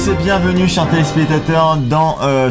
tous et bienvenue chers téléspectateurs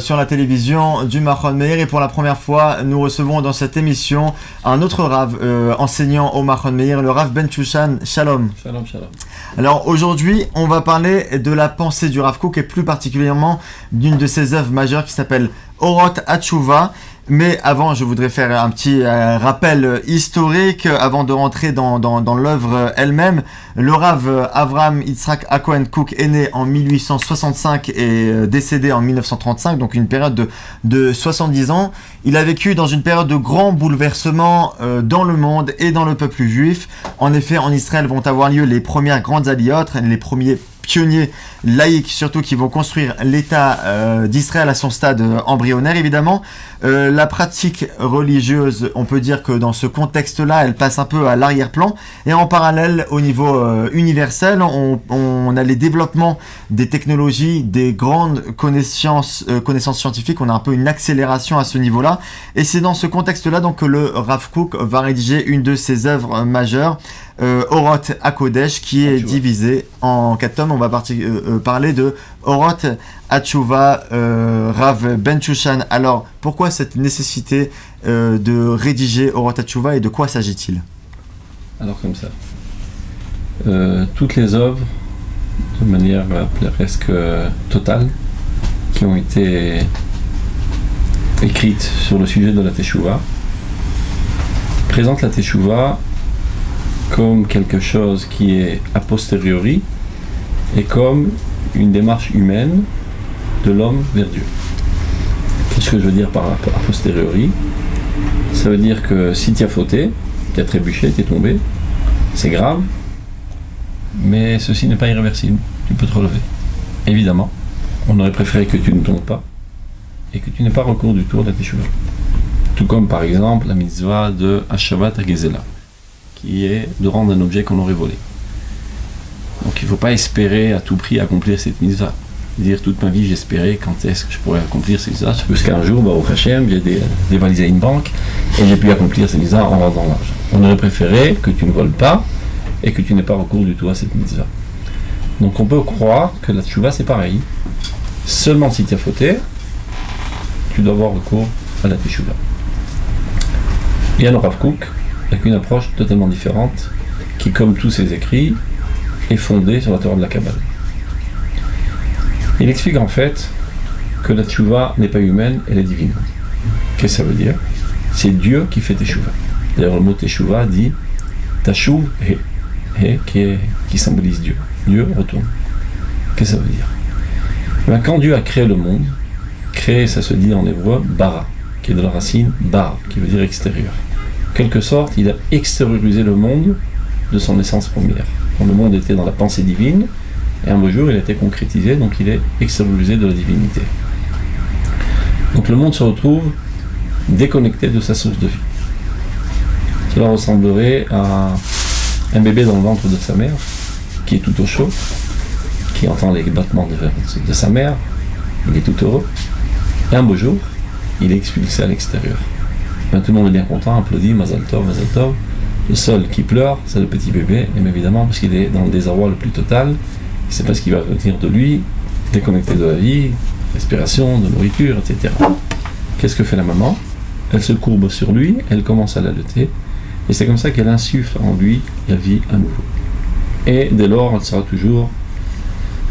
sur la télévision du Machon Meir. Et pour la première fois, nous recevons dans cette émission un autre Rav enseignant au Machon Meir, le Rav Ben Shushan. Shalom. Shalom, shalom. Alors aujourd'hui, on va parler de la pensée du Rav Kook et plus particulièrement d'une de ses œuvres majeures qui s'appelle Orot HaTshuva. Mais avant, je voudrais faire un petit rappel historique avant de rentrer dans l'œuvre elle-même. Le Rav Avraham Yitzhak HaKohen Kook est né en 1865 et décédé en 1935, donc une période de 70 ans. Il a vécu dans une période de grands bouleversements dans le monde et dans le peuple juif. En effet, en Israël vont avoir lieu les premières grandes aliyot, les premiers pionniers laïcs surtout qui vont construire l'État d'Israël à son stade embryonnaire évidemment. La pratique religieuse, on peut dire que dans ce contexte-là, elle passe un peu à l'arrière-plan. Et en parallèle, au niveau universel, on a les développements des technologies, des grandes connaissances scientifiques. On a un peu une accélération à ce niveau-là. Et c'est dans ce contexte-là donc que le Rav Kook va rédiger une de ses œuvres majeures, Orot HaKodesh, qui est divisée en 4 tomes. On va parler de Orot HaTshuva, Rav Ben Shushan. Alors, pourquoi cette nécessité de rédiger Orot HaTshuva et de quoi s'agit-il? Alors comme ça, toutes les œuvres, de manière presque totale, qui ont été écrites sur le sujet de la Teshuvah, présentent la Teshuvah comme quelque chose qui est a posteriori et comme une démarche humaine de l'homme vers Dieu. Qu'est-ce que je veux dire par a posteriori? Ça veut dire que si tu as fauté, tu as trébuché, tu es tombé, c'est grave, mais ceci n'est pas irréversible, tu peux te relever. Évidemment, on aurait préféré que tu ne tombes pas et que tu n'aies pas recours du tout à la Teshuvah. Tout comme par exemple la mitzvah de Hashavat HaGezela, qui est de rendre un objet qu'on aurait volé. Donc il ne faut pas espérer à tout prix accomplir cette mitzvah. Dire toute ma vie j'espérais quand est-ce que je pourrais accomplir cette mitzvah, parce qu'un jour, au Hachem, j'ai dévalisé une banque et j'ai pu accomplir cette mitzvah en rendant l'argent. On aurait préféré que tu ne voles pas et que tu n'aies pas recours du tout à cette mitzvah. Donc on peut croire que la teshuvah c'est pareil. Seulement si tu as fauté, tu dois avoir recours à la teshuvah. Et le Rav Kook avec une approche totalement différente, qui, comme tous ses écrits, est fondée sur la Torah de la Kabbale. Il explique en fait que la teshuvah n'est pas humaine, elle est divine. Qu'est-ce que ça veut dire? C'est Dieu qui fait teshuvah. D'ailleurs, le mot teshuvah dit tashuv he, qui symbolise Dieu. Dieu retourne. Qu'est-ce que ça veut dire? Ben, quand Dieu a créé le monde, créer, ça se dit en hébreu bara, qui est de la racine bar, qui veut dire extérieur. En quelque sorte, il a extériorisé le monde de son essence première. Quand le monde était dans la pensée divine, et un beau jour il a été concrétisé, donc il est extériorisé de la divinité. Donc le monde se retrouve déconnecté de sa source de vie. Cela ressemblerait à un bébé dans le ventre de sa mère, qui est tout au chaud, qui entend les battements de sa mère, il est tout heureux, et un beau jour, il est expulsé à l'extérieur. Ben, tout le monde est bien content, applaudit, Mazal Tov, Mazal Tov. Le seul qui pleure, c'est le petit bébé, et évidemment, parce qu'il est dans le désarroi le plus total, il ne sait pas ce qui va venir de lui, déconnecté de la vie, respiration, de nourriture, etc. Qu'est-ce que fait la maman? Elle se courbe sur lui, elle commence à l'allaiter, et c'est comme ça qu'elle insuffle en lui la vie à nouveau. Et dès lors, elle sera toujours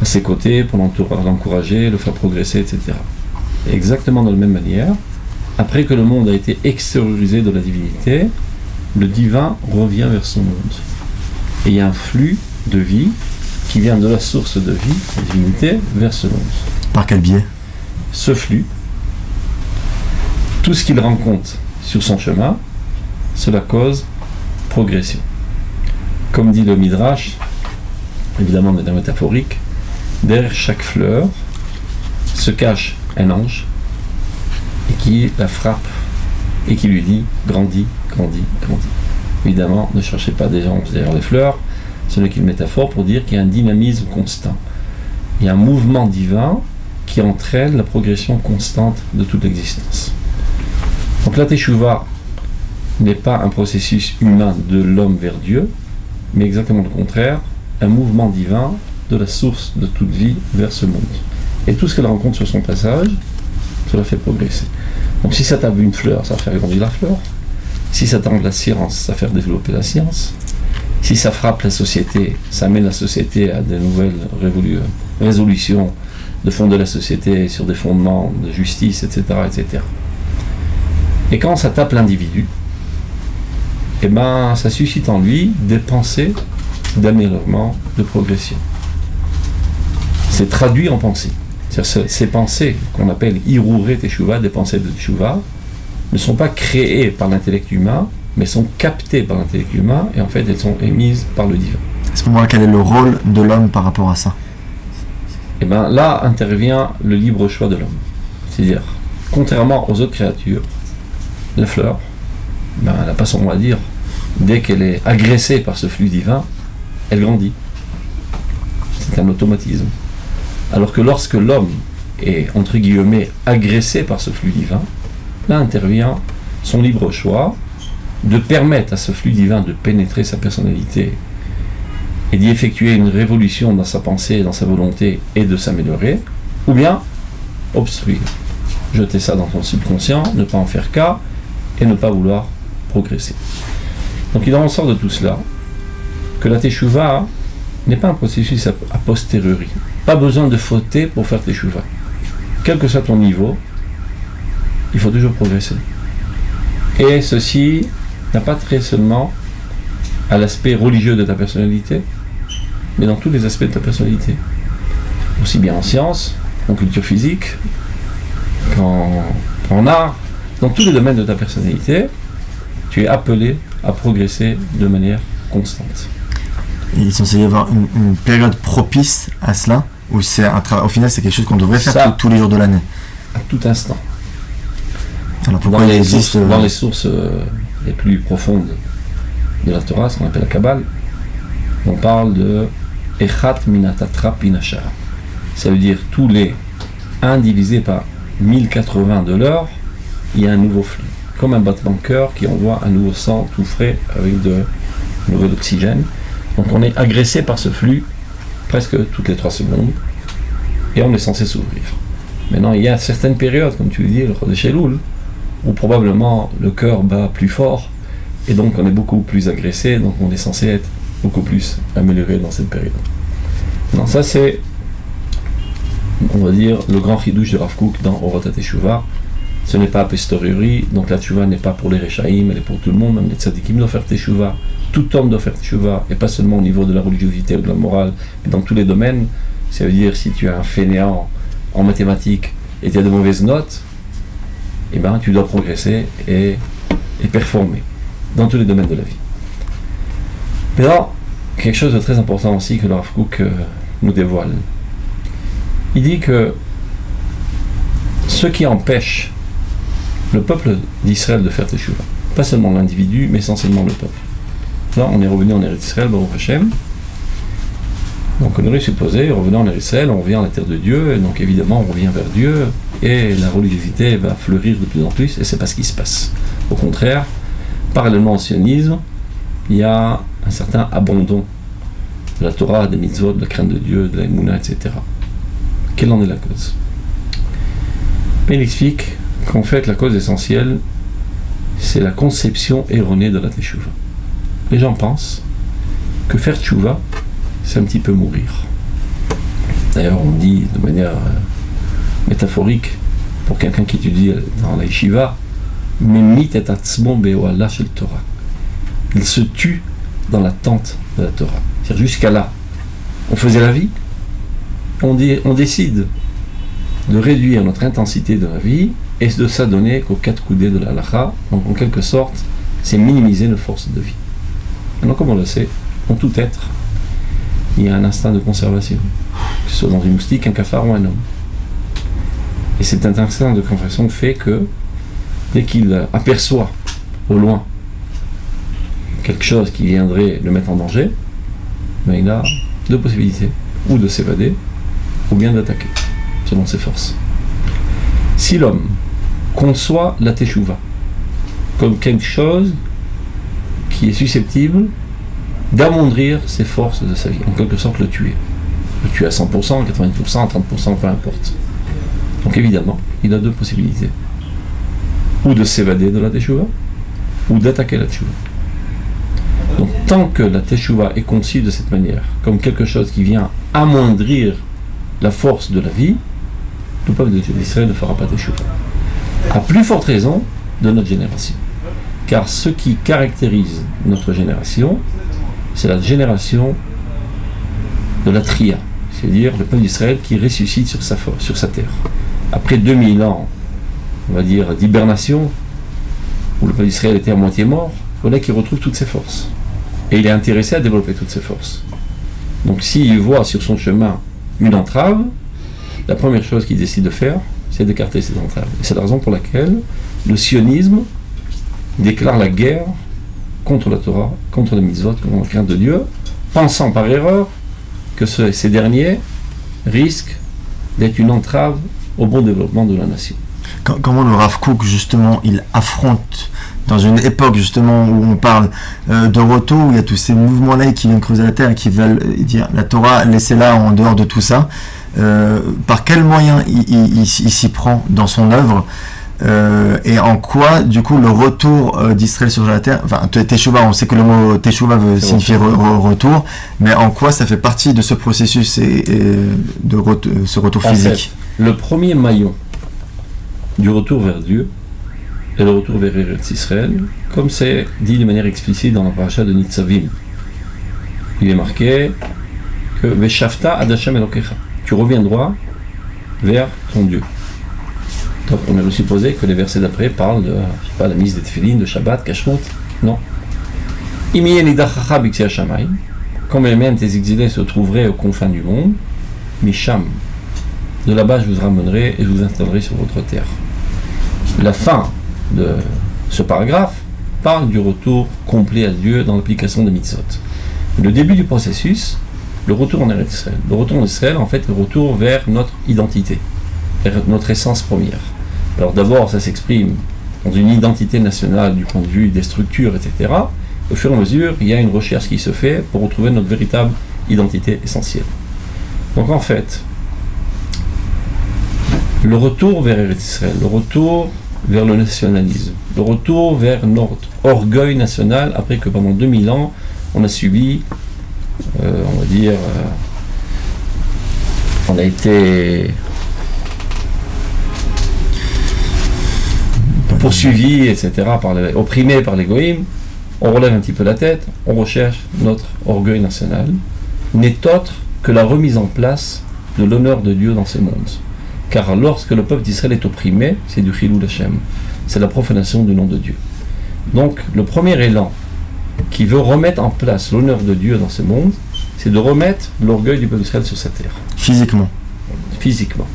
à ses côtés pour l'encourager, le faire progresser, etc. Et exactement de la même manière, après que le monde a été extériorisé de la divinité, le divin revient vers son monde. Et il y a un flux de vie qui vient de la source de vie, la divinité, vers ce monde. Par quel biais? Ce flux, tout ce qu'il rencontre sur son chemin, cela cause progression. Comme dit le Midrash, évidemment de manière métaphorique, derrière chaque fleur se cache un ange et qui la frappe et qui lui dit grandis, grandis, grandis. Évidemment, ne cherchez pas des anges derrière les fleurs, ce n'est qu'une métaphore pour dire qu'il y a un dynamisme constant. Il y a un mouvement divin qui entraîne la progression constante de toute l'existence. Donc la Teshuvah n'est pas un processus humain de l'homme vers Dieu, mais exactement le contraire, un mouvement divin de la source de toute vie vers ce monde. Et tout ce qu'elle rencontre sur son passage, ça la fait progresser. Donc si ça tape une fleur, ça va faire grandir la fleur. Si ça tente la science, ça va faire développer la science. Si ça frappe la société, ça amène la société à de nouvelles résolutions de fonder la société sur des fondements de justice, etc., etc. Et quand ça tape l'individu, eh ben, ça suscite en lui des pensées d'amélioration, de progression. C'est traduit en pensée. C'est-à-dire ces pensées qu'on appelle Hiruré Teshuvah, des pensées de Teshuvah, ne sont pas créées par l'intellect humain, mais sont captées par l'intellect humain, et en fait elles sont émises par le divin. À ce moment-là, quel est le rôle de l'homme par rapport à ça? Et bien là intervient le libre choix de l'homme. C'est-à-dire, contrairement aux autres créatures, la fleur, ben, elle n'a pas son mot à dire. Dès qu'elle est agressée par ce flux divin, elle grandit. C'est un automatisme. Alors que lorsque l'homme est, entre guillemets, agressé par ce flux divin, là intervient son libre choix de permettre à ce flux divin de pénétrer sa personnalité et d'y effectuer une révolution dans sa pensée, dans sa volonté et de s'améliorer, ou bien obstruire, jeter ça dans son subconscient, ne pas en faire cas et ne pas vouloir progresser. Donc il en ressort de tout cela que la Teshuvah n'est pas un processus a posteriori. Pas besoin de fauter pour faire Teshuvah. Quel que soit ton niveau, il faut toujours progresser. Et ceci n'a pas trait seulement à l'aspect religieux de ta personnalité, mais dans tous les aspects de ta personnalité. Aussi bien en sciences, en culture physique, qu'en art, dans tous les domaines de ta personnalité, tu es appelé à progresser de manière constante. Il est censé y avoir une période propice à cela, ou c'est au final c'est quelque chose qu'on devrait faire tous les jours de l'année? À tout instant. Alors pourquoi dans les sources les plus profondes de la Torah, ce qu'on appelle la Kabbale, on parle de Echat Minatatra Pinachar. Ça veut dire tous les 1 divisé par 1080 de l'heure, il y a un nouveau flux. Comme un battement de cœur qui envoie un nouveau sang tout frais avec de nouvel oxygène. Donc on est agressé par ce flux presque toutes les 3 secondes et on est censé s'ouvrir. Maintenant il y a certaines périodes, comme tu le dis, le Chodesh Elul, où probablement le cœur bat plus fort et donc on est beaucoup plus agressé, donc on est censé être beaucoup plus amélioré dans cette période. Non, ça c'est, on va dire, le grand chidouche de Rav Kook dans Orot HaTeshuvah. Ce n'est pas a posteriori, donc la Teshuvah n'est pas pour les Rechaïm, elle est pour tout le monde, même les tzadikim doivent faire Teshuvah. Tout homme doit faire Teshuvah, et pas seulement au niveau de la religiosité ou de la morale, mais dans tous les domaines. Ça veut dire, si tu es un fainéant en mathématiques et tu as de mauvaises notes, eh ben, tu dois progresser et performer dans tous les domaines de la vie. Mais là, quelque chose de très important aussi que le Rav Kook nous dévoile. Il dit que ce qui empêche le peuple d'Israël de faire Teshuvah, pas seulement l'individu, mais essentiellement le peuple. Là, on est revenu en Eretz Israël, Baruch Hashem. Donc on aurait supposé, revenant en Eretz Israël, on revient à la terre de Dieu, et donc évidemment on revient vers Dieu, et la religiosité va fleurir de plus en plus, et c'est pas ce qui se passe. Au contraire, parallèlement au sionisme, il y a un certain abandon de la Torah, des mitzvot, de la crainte de Dieu, de la Emouna, etc. Quelle en est la cause? Mais il explique qu'en fait la cause essentielle, c'est la conception erronée de la Teshuvah. Les gens pensent que faire Teshuvah, c'est un petit peu mourir. D'ailleurs, on dit de manière métaphorique, pour quelqu'un qui étudie dans la yeshiva, Memit et atzmo be'ohala shel Torah. Il se tue dans la tente de la Torah. C'est-à-dire jusqu'à là, on faisait la vie, on décide de réduire notre intensité de la vie et de s'adonner qu'aux 4 coudées de la halakha. Donc en quelque sorte, c'est minimiser nos forces de vie. Maintenant, comme on le sait, en tout être, il y a un instinct de conservation, que ce soit dans une moustique, un cafard ou un homme. Et cet instinct de conservation fait que dès qu'il aperçoit au loin quelque chose qui viendrait le mettre en danger, ben il a 2 possibilités, ou de s'évader, ou bien d'attaquer, selon ses forces. Si l'homme conçoit la Teshuvah comme quelque chose qui est susceptible d'amoindrir ses forces de sa vie, en quelque sorte le tuer. Tu es à 100%, 80%, 30%, peu importe. Donc évidemment, il a deux possibilités. Ou de s'évader de la teshuva, ou d'attaquer la teshuva. Donc tant que la teshuva est conçue de cette manière, comme quelque chose qui vient amoindrir la force de la vie, le peuple d'Israël ne fera pas teshuva. À plus forte raison de notre génération. Car ce qui caractérise notre génération, c'est la génération de la tria, c'est-à-dire le peuple d'Israël qui ressuscite sur sa terre. Après 2000 ans, on va dire, d'hibernation, où le peuple d'Israël était à moitié mort, voilà qu'il retrouve toutes ses forces. Et il est intéressé à développer toutes ses forces. Donc s'il voit sur son chemin une entrave, la première chose qu'il décide de faire, c'est d'écarter ces entraves. Et c'est la raison pour laquelle le sionisme déclare la guerre contre la Torah, contre les mitzvot, contre la crainte de Dieu, pensant par erreur que ces derniers risquent d'être une entrave au bon développement de la nation. Comment le Rav Kook, justement, il affronte, dans une époque, justement, où on parle de retour, où il y a tous ces mouvements-là qui viennent creuser la terre et qui veulent dire la Torah, laissez-la en dehors de tout ça, par quels moyens il s'y prend dans son œuvre, et en quoi, du coup, le retour d'Israël sur la terre, enfin, Teshuvah, on sait que le mot Teshuvah veut signifier retour, mais en quoi ça fait partie de ce processus et de ce retour physique? En fait, le premier maillon du retour vers Dieu et le retour vers Eretz Israël, comme c'est dit de manière explicite dans la paracha de Nitzavim. Il est marqué que Veshavta ad Hashem Elokecha, tu reviendras vers ton Dieu. Donc on a supposé que les versets d'après parlent de, je sais pas, la mise des tefilines, de Shabbat, Kashrut. Non. Quand même tes exilés se trouveraient aux confins du monde, Misham, de là-bas je vous ramènerai et je vous installerai sur votre terre. La fin de ce paragraphe parle du retour complet à Dieu dans l'application des mitzvot. Le début du processus, le retour en Eretz Israël. Le retour en Israël, en fait, le retour vers notre identité, vers notre essence première. Alors d'abord, ça s'exprime dans une identité nationale du point de vue des structures, etc. Au fur et à mesure, il y a une recherche qui se fait pour retrouver notre véritable identité essentielle. Donc en fait, le retour vers Eretz Israël, le retour vers le nationalisme, le retour vers notre orgueil national, après que pendant 2000 ans, on a subi, on va dire, on a été poursuivi, etc., opprimé par les goïms. On relève un petit peu la tête, on recherche notre orgueil national, n'est autre que la remise en place de l'honneur de Dieu dans ces mondes. Car lorsque le peuple d'Israël est opprimé, c'est du Chilul Hashem, c'est la profanation du nom de Dieu. Donc le premier élan qui veut remettre en place l'honneur de Dieu dans ce monde, c'est de remettre l'orgueil du peuple d'Israël sur sa terre. Physiquement. Physiquement.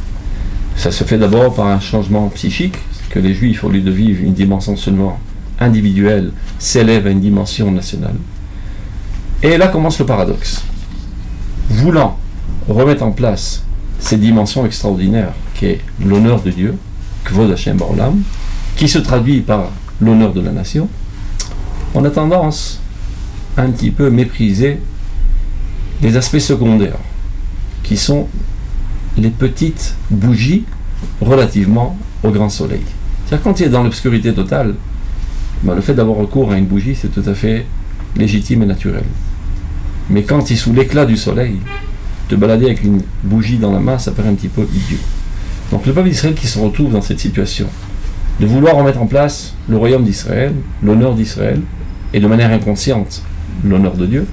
Ça se fait d'abord par un changement psychique, que les Juifs, au lieu de vivre une dimension seulement individuelle, s'élèvent à une dimension nationale. Et là commence le paradoxe. Voulant remettre en place cette dimension extraordinaire qui est l'honneur de Dieu, Kvod Hashem Ba'olam, qui se traduit par l'honneur de la nation, on a tendance à un petit peu mépriser les aspects secondaires, qui sont les petites bougies relativement au grand soleil. C'est-à-dire quand il est dans l'obscurité totale, le fait d'avoir recours à une bougie, c'est tout à fait légitime et naturel. Mais quand il est sous l'éclat du soleil, te balader avec une bougie dans la main, ça paraît un petit peu idiot. Donc le peuple d'Israël qui se retrouve dans cette situation, de vouloir remettre en place le royaume d'Israël, l'honneur d'Israël, et de manière inconsciente, l'honneur de Dieu,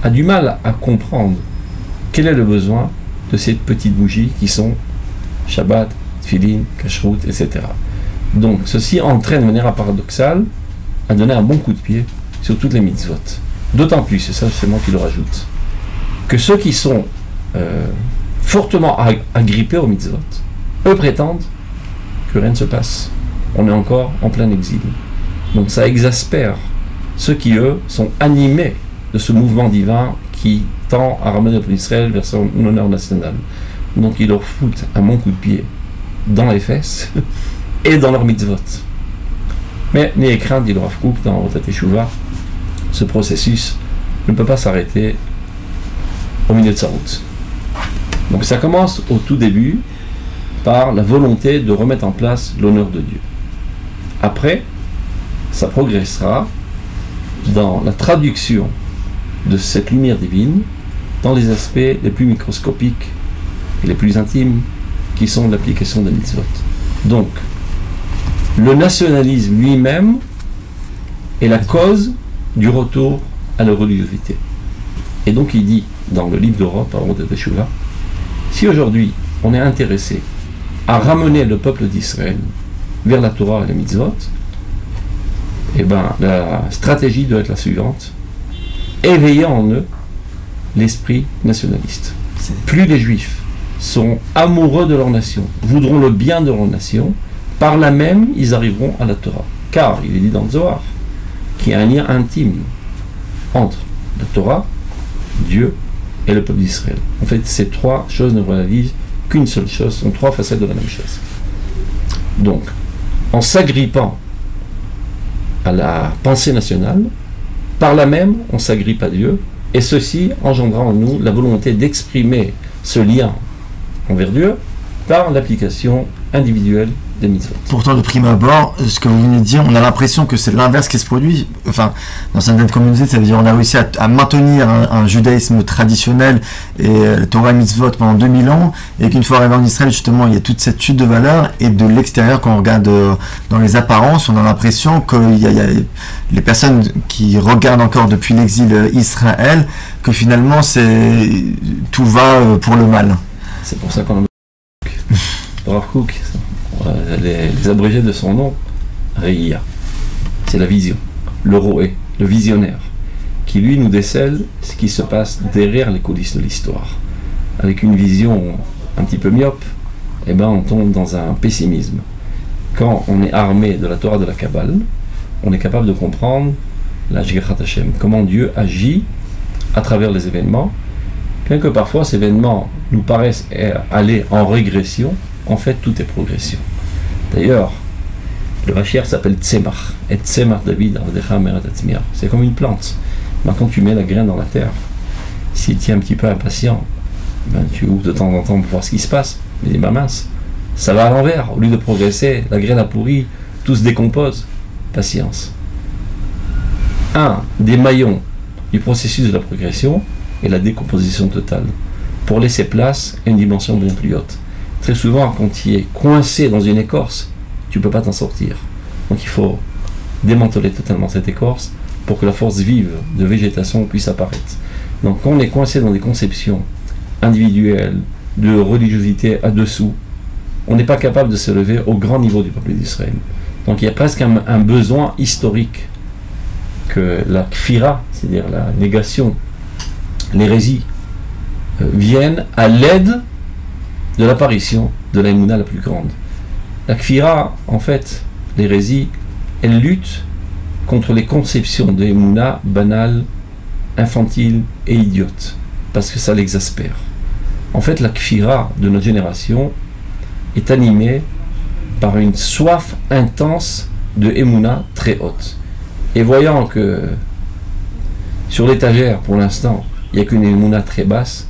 a du mal à comprendre quel est le besoin de ces petites bougies qui sont Shabbat, Tfilin, Kashrut, etc. Donc ceci entraîne de manière paradoxale à donner un bon coup de pied sur toutes les mitzvot. D'autant plus, et ça c'est moi qui le rajoute, que ceux qui sont fortement agrippés aux mitzvot, eux prétendent que rien ne se passe. On est encore en plein exil. Donc ça exaspère ceux qui, eux, sont animés de ce mouvement divin qui tend à ramener le peuple d'Israël vers son honneur national. Donc ils leur foutent un bon coup de pied dans les fesses et dans leur mitzvot. Mais n'ayez crainte, dit le Rav Kook dans Rotat Teshuvah, ce processus ne peut pas s'arrêter au milieu de sa route. Donc ça commence au tout début par la volonté de remettre en place l'honneur de Dieu. Après, ça progressera dans la traduction de cette lumière divine dans les aspects les plus microscopiques et les plus intimes qui sont l'application des mitzvot. Donc, le nationalisme lui-même est la cause du retour à la religiosité. Et donc il dit dans le livre d'Europe, à de Teshuvah, si aujourd'hui on est intéressé à ramener le peuple d'Israël vers la Torah et les mitzvot, eh ben, la stratégie doit être la suivante: éveiller en eux l'esprit nationaliste. Plus les Juifs sont amoureux de leur nation, voudront le bien de leur nation, par là même ils arriveront à la Torah. Car il est dit dans le Zohar qu'il y a un lien intime entre la Torah, Dieu et le peuple d'Israël. En fait, ces trois choses ne réalisent qu'une seule chose, sont trois facettes de la même chose. Donc, en s'agrippant à la pensée nationale, par là même on s'agrippe à Dieu, et ceci engendra en nous la volonté d'exprimer ce lien envers Dieu par l'application individuelle des mitzvot. Pourtant, de prime abord, ce que vous venez de dire, on a l'impression que c'est l'inverse qui se produit. Enfin, dans certaines communautés, ça veut dire qu'on a réussi à maintenir un judaïsme traditionnel et la Torah et mitzvot pendant 2000 ans, et qu'une fois arrivé en Israël, justement, il y a toute cette chute de valeur, et de l'extérieur, quand on regarde dans les apparences, on a l'impression qu'il y a les personnes qui regardent encore depuis l'exil Israël, que finalement, tout va pour le mal. C'est pour ça qu'on a Rav Kook, les abrégés de son nom, Reïa, c'est la vision, le roé, le visionnaire, qui lui nous décèle ce qui se passe derrière les coulisses de l'histoire. Avec une vision un petit peu myope, eh ben on tombe dans un pessimisme. Quand on est armé de la Torah de la Kabbale, on est capable de comprendre la Shgachat Hashem, comment Dieu agit à travers les événements, bien que parfois ces événements nous paraissent aller en régression. En fait, tout est progression. D'ailleurs, le Mashiach s'appelle Tzemach. Et Tzemach David, c'est comme une plante. Ben, quand tu mets la graine dans la terre, s'il tient un petit peu impatient, ben, tu ouvres de temps en temps pour voir ce qui se passe. Mais dis, ben mince, ça va à l'envers. Au lieu de progresser, la graine a pourri, tout se décompose. Patience. Un des maillons du processus de la progression est la décomposition totale, pour laisser place à une dimension bien plus haute. Très souvent, quand tu es coincé dans une écorce, tu ne peux pas t'en sortir. Donc il faut démanteler totalement cette écorce pour que la force vive de végétation puisse apparaître. Donc quand on est coincé dans des conceptions individuelles, de religiosité à dessous, on n'est pas capable de se lever au grand niveau du peuple d'Israël. Donc il y a presque un besoin historique que la kfira, c'est-à-dire la négation, l'hérésie, viennent à l'aide de l'apparition de la Emouna la plus grande. La Kfira, en fait, l'hérésie, elle lutte contre les conceptions de Emouna banales, infantiles et idiotes, parce que ça l'exaspère. En fait, la Kfira de notre génération est animée par une soif intense de Emouna très haute. Et voyant que sur l'étagère, pour l'instant, il n'y a qu'une Emouna très basse,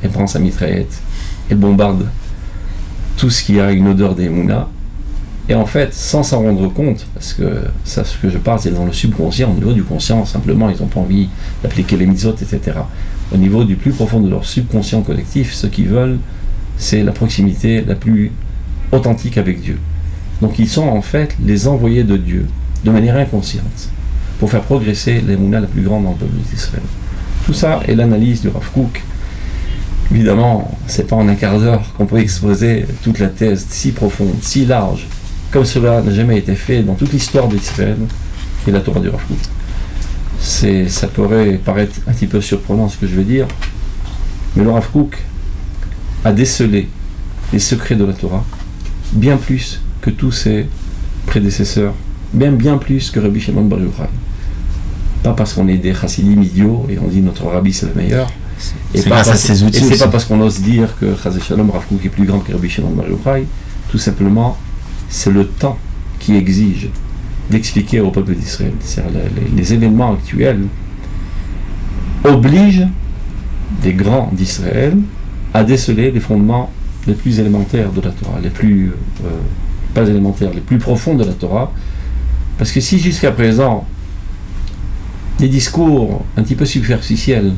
elle prend sa mitraillette, elle bombarde tout ce qui a une odeur d'Emouna, et en fait, sans s'en rendre compte, parce que ça, ce que je parle, c'est dans le subconscient, au niveau du conscient, simplement, ils n'ont pas envie d'appliquer les mitzvot, etc. Au niveau du plus profond de leur subconscient collectif, ce qu'ils veulent, c'est la proximité la plus authentique avec Dieu. Donc ils sont en fait les envoyés de Dieu, de manière inconsciente, pour faire progresser l'Emouna la plus grande dans le peuple d'Israël. Tout ça est l'analyse du Rav Kook. Évidemment, c'est pas en un quart d'heure qu'on peut exposer toute la thèse si profonde, si large, comme cela n'a jamais été fait dans toute l'histoire d'Israël et la Torah du Rav Kook. Ça pourrait paraître un petit peu surprenant ce que je vais dire, mais le Rav Kook a décelé les secrets de la Torah bien plus que tous ses prédécesseurs, bien plus que Rabbi Shimon Bar Yochai. Pas parce qu'on est des chassidim idiots et on dit notre rabbi c'est le meilleur. Et c'est pas parce qu'on ose dire que Chazé Shalom Rav Kook est plus grand que Rabbi Shimon Bar Yochai. Tout simplement, c'est le temps qui exige d'expliquer au peuple d'Israël. Les événements actuels obligent des grands d'Israël, a décelé les fondements les plus élémentaires de la Torah, les plus, pas élémentaires, les plus profonds de la Torah. Parce que si jusqu'à présent, des discours un petit peu superficiels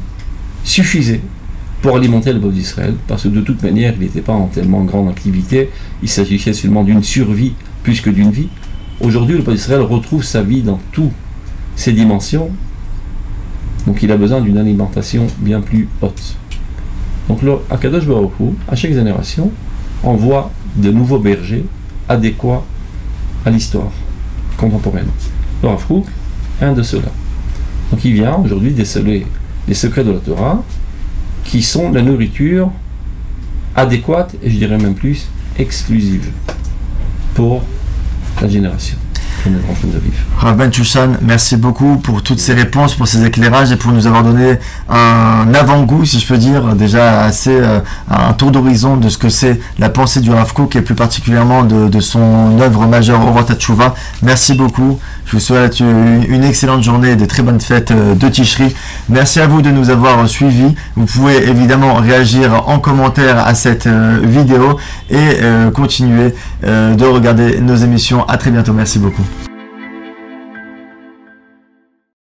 suffisaient pour alimenter le peuple d'Israël, parce que de toute manière, il n'était pas en tellement grande activité, il s'agissait seulement d'une survie plus que d'une vie. Aujourd'hui, le peuple d'Israël retrouve sa vie dans toutes ses dimensions, donc il a besoin d'une alimentation bien plus haute. Donc là, à Kadosh Baruch Hu, à chaque génération, on voit de nouveaux bergers adéquats à l'histoire contemporaine. Le Rav Kook, un de ceux-là. Donc il vient aujourd'hui déceler les secrets de la Torah, qui sont la nourriture adéquate, et je dirais même plus, exclusive, pour la génération qu'on est en train de vivre. Rav Ben Shushan, merci beaucoup pour toutes ces réponses, pour ces éclairages et pour nous avoir donné un avant-goût, si je peux dire, déjà assez un tour d'horizon de ce que c'est la pensée du Rav Kook et plus particulièrement de son œuvre majeure Orot HaTshuva. Merci beaucoup. Je vous souhaite une excellente journée et de très bonnes fêtes de Tishri. Merci à vous de nous avoir suivis. Vous pouvez évidemment réagir en commentaire à cette vidéo et continuer de regarder nos émissions. À très bientôt. Merci beaucoup.